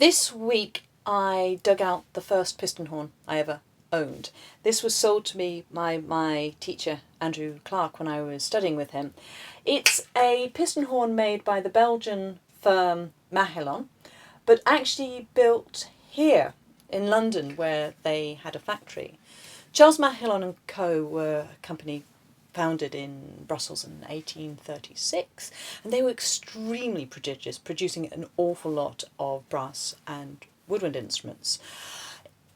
This week I dug out the first piston horn I ever owned. This was sold to me by my teacher Andrew Clark when I was studying with him. It's a piston horn made by the Belgian firm Mahillon, but actually built here in London where they had a factory. Charles Mahillon Co were a company founded in Brussels in 1836, and they were extremely prodigious, producing an awful lot of brass and woodwind instruments.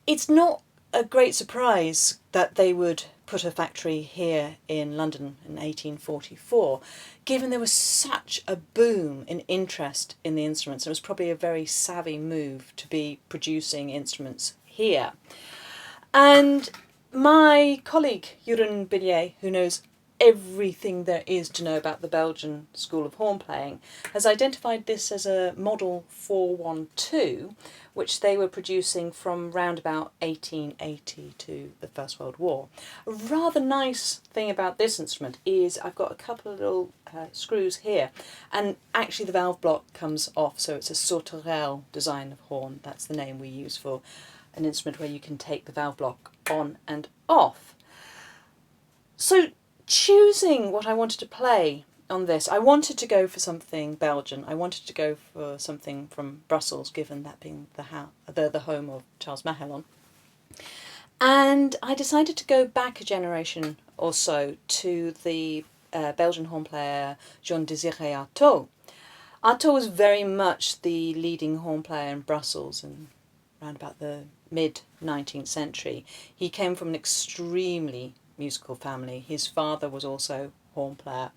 It's not a great surprise that they would put a factory here in London in 1844, given there was such a boom in interest in the instruments. It was probably a very savvy move to be producing instruments here. And my colleague, Jeroen Billier, who knows everything there is to know about the Belgian School of Horn Playing, has identified this as a model 412, which they were producing from round about 1880 to the First World War. A rather nice thing about this instrument is I've got a couple of little screws here, and actually the valve block comes off, so it's a sauterelle design of horn. That's the name we use for an instrument where you can take the valve block on and off. So choosing what I wanted to play on this, I wanted to go for something Belgian. I wanted to go for something from Brussels, given that being the home of Charles Mahillon. And I decided to go back a generation or so to the Belgian horn player Jean-Désiré Artôt. Artôt was very much the leading horn player in Brussels and around about the mid-19th century. He came from an extremely musical family. His father was also a horn player,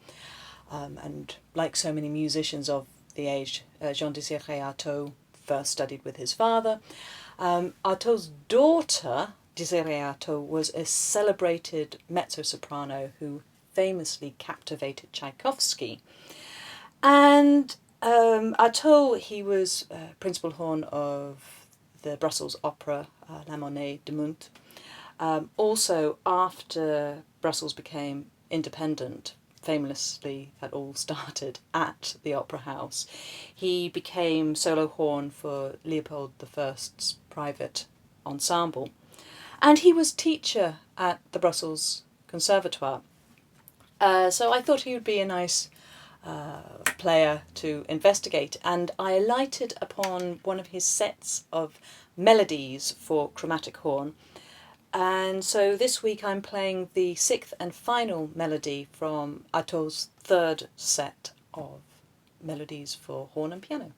and like so many musicians of the age, Jean-Désiré Artôt first studied with his father. Artaud's daughter, Désirée Artôt, was a celebrated mezzo-soprano who famously captivated Tchaikovsky. And Artôt, he was principal horn of the Brussels opera, La Monnaie de Munt. Also, after Brussels became independent, famously that all started at the Opera House, he became solo horn for Leopold I's private ensemble. And he was teacher at the Brussels Conservatoire. So I thought he would be a nice player to investigate, and I alighted upon one of his sets of melodies for chromatic horn. And so this week I'm playing the sixth and final melody from Artaud's third set of melodies for horn and piano.